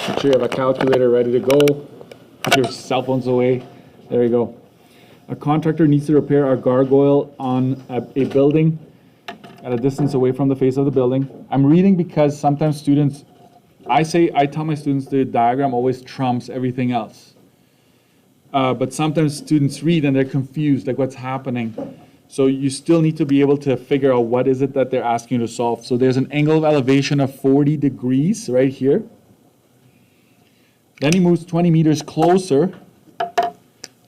Make sure you have a calculator ready to go. Put your cell phones away. There you go. A contractor needs to repair a gargoyle on a building at a distance away from the face of the building. I'm reading because sometimes students, I tell my students the diagram always trumps everything else. But sometimes students read and they're confused, like what's happening. So you still need to be able to figure out what is it that they're asking you to solve. So there's an angle of elevation of 40 degrees right here. Then he moves 20 meters closer,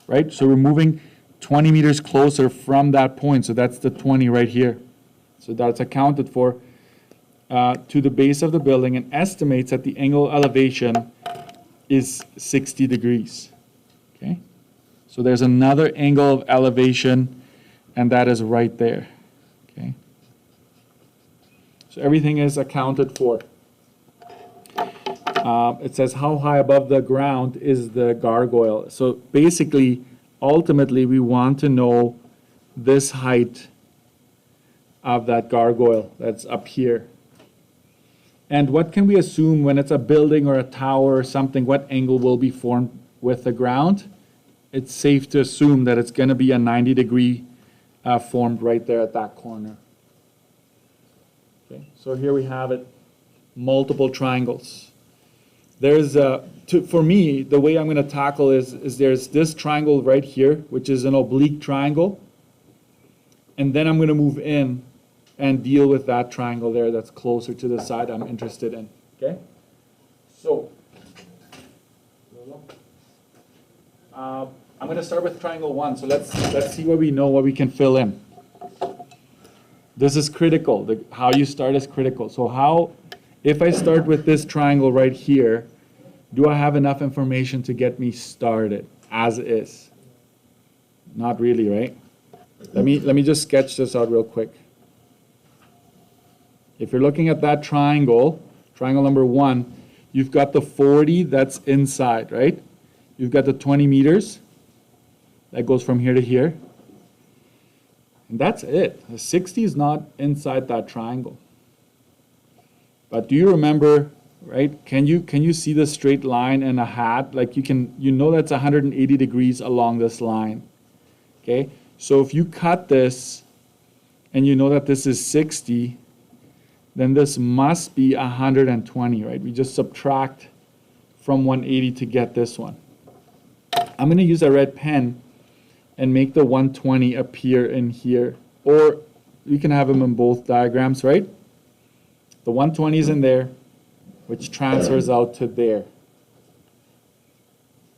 right? So we're moving 20 meters closer from that point. So that's the 20 right here. So that's accounted for to the base of the building and estimates that the angle of elevation is 60 degrees. Okay? So there's another angle of elevation, and that is right there. Okay? So everything is accounted for. It says how high above the ground is the gargoyle. So basically, ultimately, we want to know this height of that gargoyle that's up here. And what can we assume when it's a building or a tower or something, what angle will be formed with the ground? It's safe to assume that it's going to be a 90-degree formed right there at that corner. Okay, so here we have it, multiple triangles. There's, for me, the way I'm going to tackle is there's this triangle right here, which is an oblique triangle, and then I'm going to move in and deal with that triangle there that's closer to the side I'm interested in. Okay? So, I'm going to start with triangle 1. So let's see what we know, what we can fill in. This is critical. How you start is critical. So if I start with this triangle right here, do I have enough information to get me started as is? Not really, right? Let me just sketch this out real quick. If you're looking at that triangle, triangle number 1, you've got the 40 that's inside, right? You've got the 20 meters. That goes from here to here. And that's it. The 60 is not inside that triangle. But do you remember, right? Can you see the straight line and a hat? Like you know that's 180 degrees along this line. Okay? So if you cut this and you know that this is 60, then this must be 120, right? We just subtract from 180 to get this one. I'm going to use a red pen and make the 120 appear in here. Or you can have them in both diagrams, right? The 120 is in there, which transfers out to there.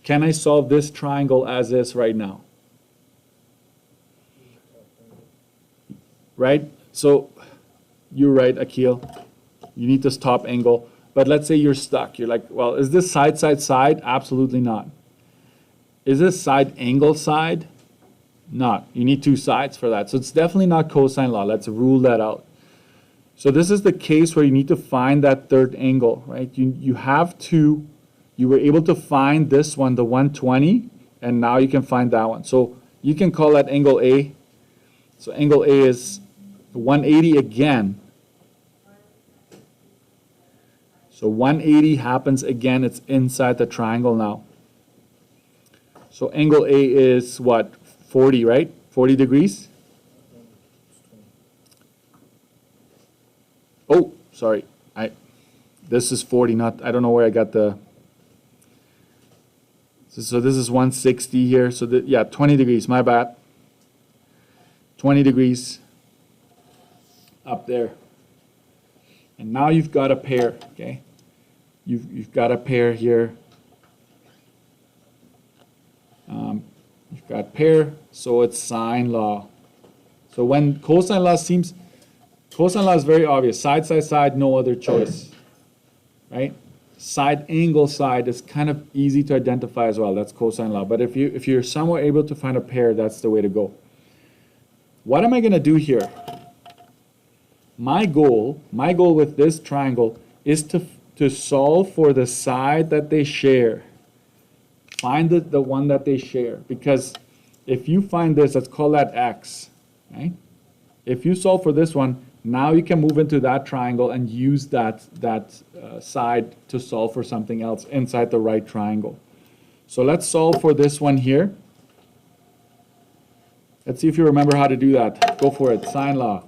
Can I solve this triangle as is right now? Right? So you're right, Akil. You need this top angle. But let's say you're stuck. You're like, well, is this side, side, side? Absolutely not. Is this side angle side? Not. You need two sides for that. So it's definitely not cosine law. Let's rule that out. So this is the case where you need to find that third angle, right? You were able to find this one, the 120, and now you can find that one. So you can call that angle A. So angle A is 180 again. So 180 happens again. It's inside the triangle now. So angle A is what? 40, right? 40 degrees? Oh, sorry. This is 40, not, I don't know where I got the, so this is 160 here. So yeah, 20 degrees, my bad. 20 degrees up there. And now you've got a pair, okay? You've got a pair here. You've got pair, so it's sine law. So when cosine law cosine law is very obvious. Side, side, side, no other choice, right? Side angle side is kind of easy to identify as well. That's cosine law. But if you're somewhere able to find a pair, that's the way to go. What am I going to do here? My goal with this triangle is to solve for the side that they share. Find the one that they share. Because if you find this, let's call that x, right? If you solve for this one, Now you can move into that triangle and use that side to solve for something else inside the right triangle. So let's solve for this one here. Let's see if you remember how to do that. Go for it. Sine law.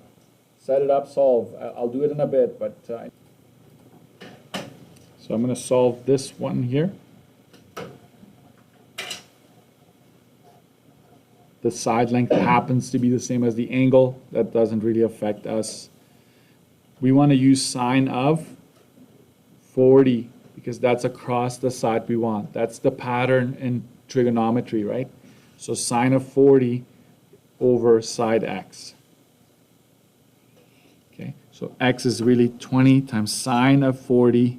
Set it up, solve. I'll do it in a bit, but so I'm going to solve this one here. The side length happens to be the same as the angle. That doesn't really affect us. We want to use sine of 40 because that's across the side we want. That's the pattern in trigonometry, right? So sine of 40 over side x. Okay, so x is really 20 times sine of 40,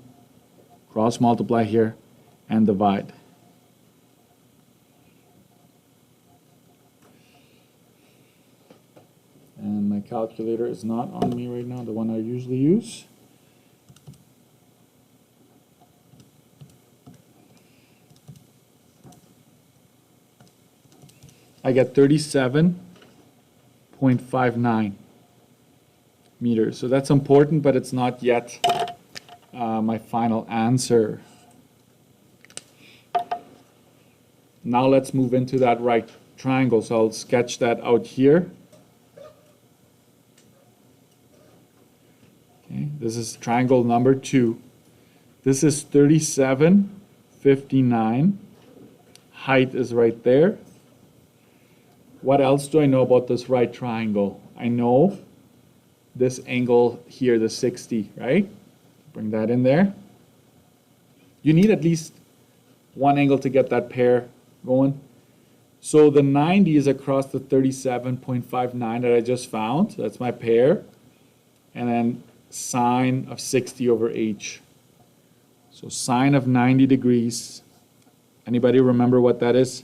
cross multiply here, and divide. And my calculator is not on me right now, the one I usually use. I get 37.59 meters. So that's important, but it's not yet my final answer. Now let's move into that right triangle. So I'll sketch that out here. Okay, this is triangle number 2. This is 37.59. Height is right there. What else do I know about this right triangle? I know this angle here, the 60, right? Bring that in there. You need at least one angle to get that pair going. So the 90 is across the 37.59 that I just found. So that's my pair. And then sine of 60 over h. So sine of 90 degrees. Anybody remember what that is?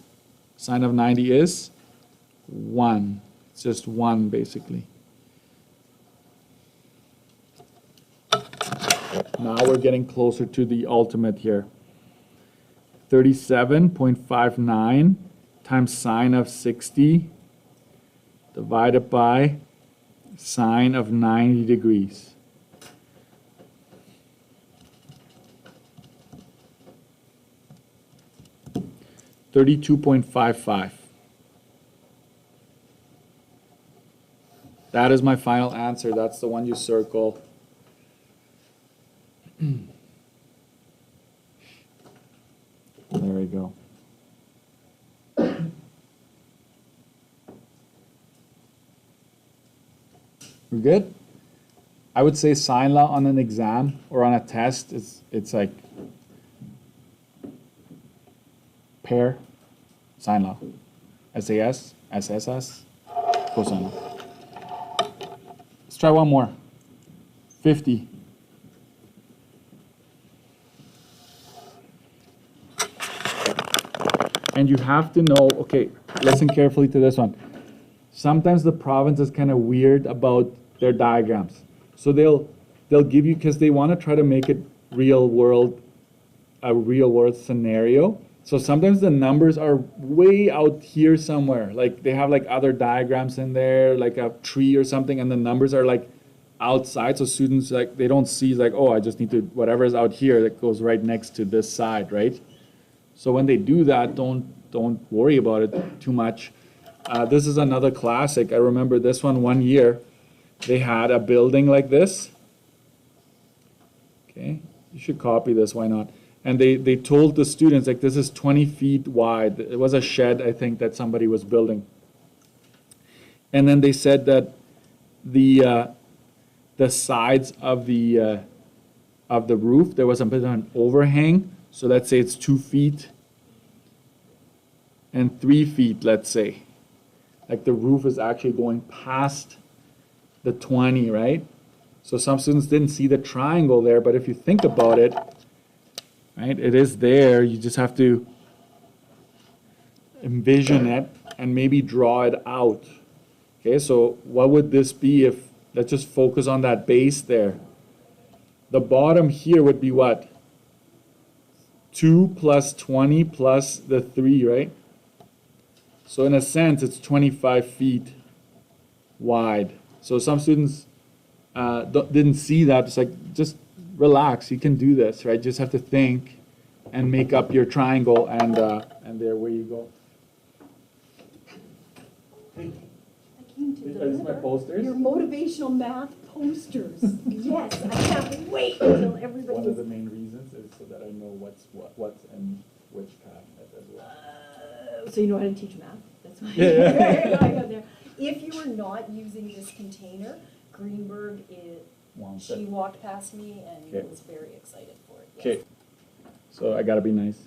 Sine of 90 is 1. It's just 1 basically. Now we're getting closer to the ultimate here. 37.59 times sine of 60 divided by sine of 90 degrees. $32.55. That is my final answer. That's the one you circle. There we go. We're good? I would say sine law on an exam or on a test, it's like pair, sine law. SAS, SSS, cosine law. Let's try one more. 50. And you have to know, okay, listen carefully to this one. Sometimes the province is kind of weird about their diagrams. So they'll give you, because they want to try to make it a real world scenario. So sometimes the numbers are way out here somewhere. Like they have like other diagrams in there, like a tree or something, and the numbers are like outside. So students, like, they don't see like, oh, I just need to, whatever is out here that goes right next to this side, right? So when they do that, don't worry about it too much. This is another classic. I remember this one year. They had a building like this. Okay, you should copy this, why not? And they told the students, like, this is 20 feet wide. It was a shed, I think, that somebody was building. And then they said that the sides of the roof, there was a bit of an overhang. So let's say it's 2 feet and 3 feet, let's say. Like the roof is actually going past the 20, right? So some students didn't see the triangle there, but if you think about it, right, it is there. You just have to envision it and maybe draw it out. Okay, so what would this be if, let's just focus on that base there. The bottom here would be what? 2 plus 20 plus the 3, right? So in a sense, it's 25 feet wide. So some students didn't see that. It's like, just relax. You can do this, right? Just have to think and make up your triangle, and there you go. I came to Are these my posters? your motivational math posters. Yes, I can't wait until everybody. One of the main reasons is so that I know what's in which cabinet as well. So you know how to teach math. That's why. Yeah. I got there. If you are not using this container, Greenberg she walked past me and Okay. was very excited for it. Yes. Okay, so I gotta be nice.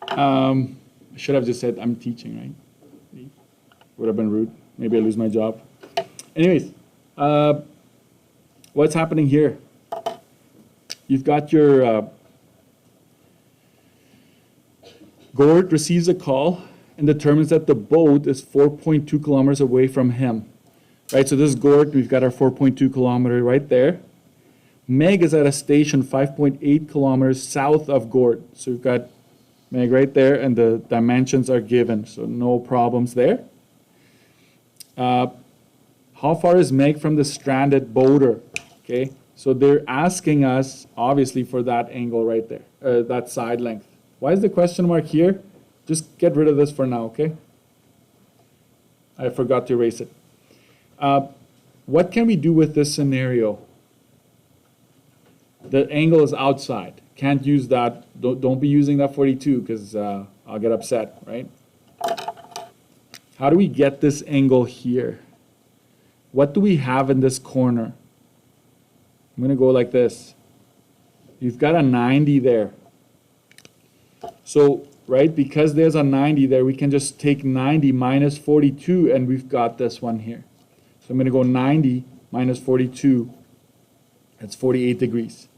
I should have just said I'm teaching, right? Would have been rude. Maybe I lose my job. Anyways, what's happening here? You've got your Gord receives a call and determines that the boat is 4.2 kilometers away from him. Right, so this is Gord, we've got our 4.2 kilometer right there. Meg is at a station 5.8 kilometers south of Gord. So we've got Meg right there, and the dimensions are given, so no problems there. How far is Meg from the stranded boater? Okay, so they're asking us, obviously, for that angle right there, that side length. Why is the question mark here? Just get rid of this for now, okay? I forgot to erase it. What can we do with this scenario? The angle is outside. Can't use that. Don't be using that 42 because I'll get upset, right? How do we get this angle here? What do we have in this corner? I'm going to go like this. You've got a 90 there. So, right, because there's a 90 there, we can just take 90 minus 42, and we've got this one here. So I'm going to go 90 minus 42. That's 48 degrees.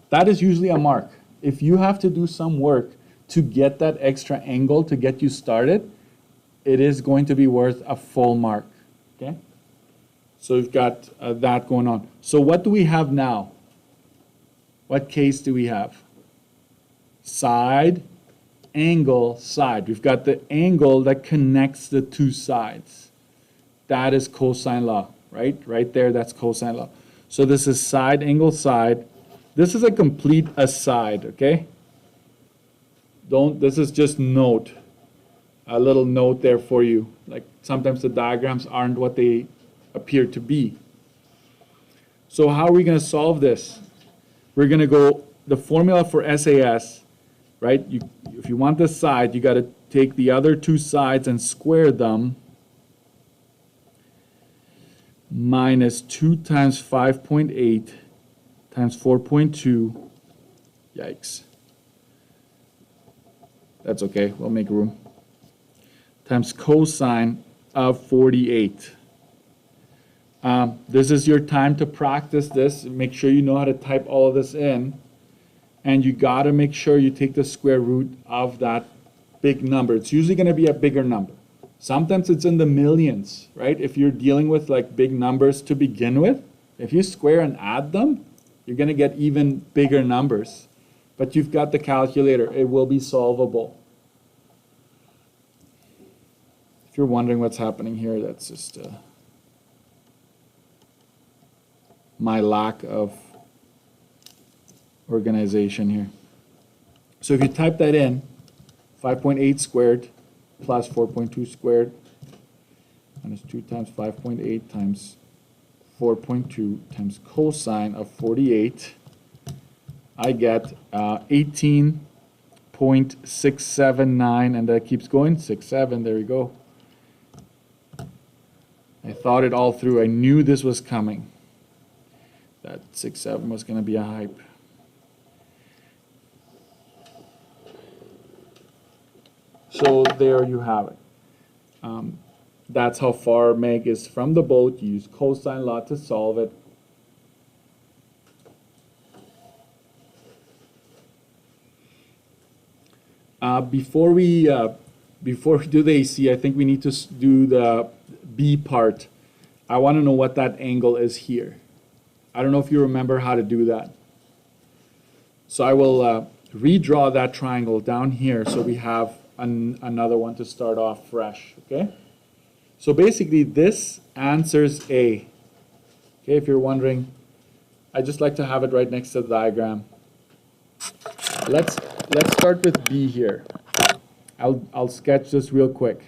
That is usually a mark. If you have to do some work to get that extra angle to get you started, it is going to be worth a full mark. Okay? So we've got that going on. So what do we have now? What case do we have? Side, angle, side. We've got the angle that connects the two sides. That is cosine law, right? Right there, that's cosine law. So this is side, angle, side. This is a complete aside, okay? This is just note. A little note there for you. Like sometimes the diagrams aren't what they appear to be. So how are we going to solve this? We're going to go, the formula for SAS, right? If you want this side, you got to take the other two sides and square them. Minus 2 times 5.8 times 4.2. Yikes. That's okay, we'll make room. Times cosine of 48. This is your time to practice this. Make sure you know how to type all of this in. And you got to make sure you take the square root of that big number. It's usually going to be a bigger number. Sometimes it's in the millions, right? If you're dealing with like big numbers to begin with, if you square and add them, you're going to get even bigger numbers. But you've got the calculator. It will be solvable. If you're wondering what's happening here, that's just my lack of organization here. So if you type that in, 5.8 squared plus 4.2 squared minus 2 times 5.8 times 4.2 times cosine of 48, I get 18.679, and that keeps going, 67, there we go. I thought it all through. I knew this was coming. That 67 was going to be a hype. So there you have it. That's how far Meg is from the boat. You use cosine law to solve it. Before we do the AC, I think we need to do the B part. I want to know what that angle is here. I don't know if you remember how to do that. So I will redraw that triangle down here so we have another one to start off fresh, okay? So basically this answers A. Okay, if you're wondering, I just like to have it right next to the diagram. Let's start with B here. I'll sketch this real quick.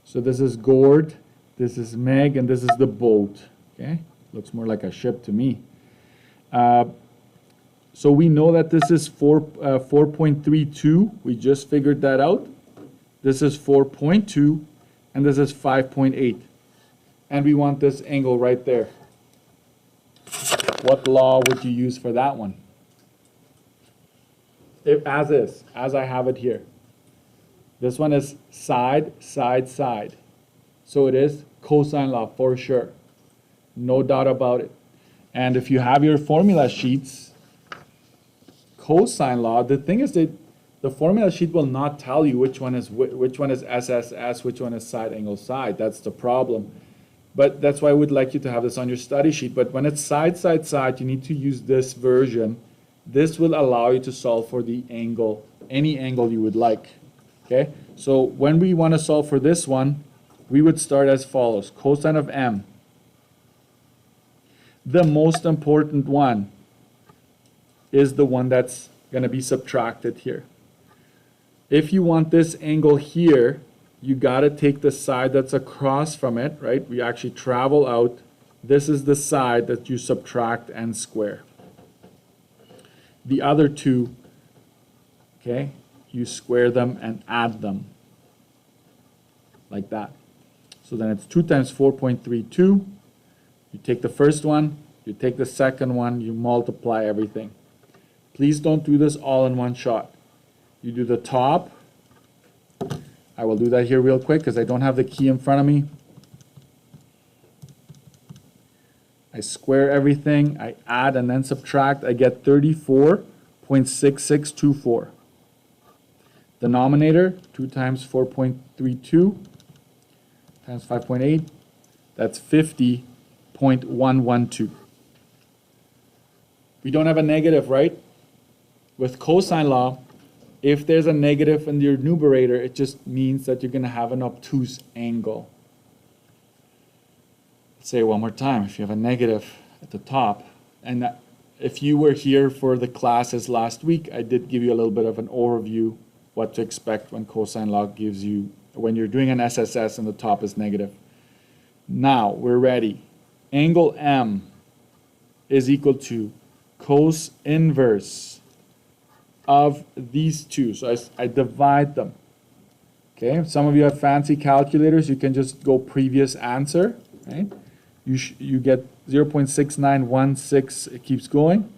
So this is Gord, this is Meg, and this is the boat. Okay, looks more like a ship to me. So we know that this is 4.32. We just figured that out. This is 4.2, and this is 5.8. And we want this angle right there. What law would you use for that one? As I have it here. This one is side, side, side. So it is cosine law for sure. No doubt about it. And if you have your formula sheets, cosine law, the thing is that the formula sheet will not tell you which one is SSS, which one is side angle side. That's the problem. But that's why I would like you to have this on your study sheet. But when it's side, side, side, you need to use this version. This will allow you to solve for the angle, any angle you would like. Okay? So when we want to solve for this one, we would start as follows. Cosine of M. The most important one is the one that's going to be subtracted here. If you want this angle here, you got to take the side that's across from it, right? We actually travel out. This is the side that you subtract and square. The other two, okay, you square them and add them like that. So then it's 2 times 4.32. You take the first one, you take the second one, you multiply everything. Please don't do this all in one shot. You do the top. I will do that here real quick because I don't have the key in front of me. I square everything, I add and then subtract, I get 34.6624. Denominator, 2 times 4.32 times 5.8, that's 50.112. We don't have a negative, right? With cosine law, if there's a negative in your numerator, it just means that you're going to have an obtuse angle. Let's say it one more time. If you have a negative at the top, and if you were here for the classes last week, I did give you a little bit of an overview what to expect when cosine law gives you, when you're doing an SSS and the top is negative. Now, we're ready. Angle M is equal to cos inverse of these two. So I divide them. Okay, some of you have fancy calculators. You can just go previous answer. Right? You get 0.6916. It keeps going.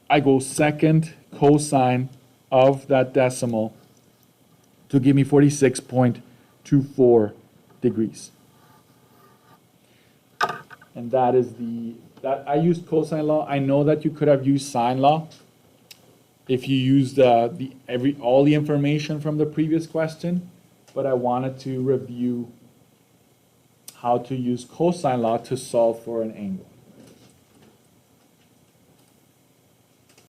I go second cosine of that decimal to give me 46.24 degrees. And that is that I used cosine law. I know that you could have used sine law if you used all the information from the previous question, but I wanted to review how to use cosine law to solve for an angle.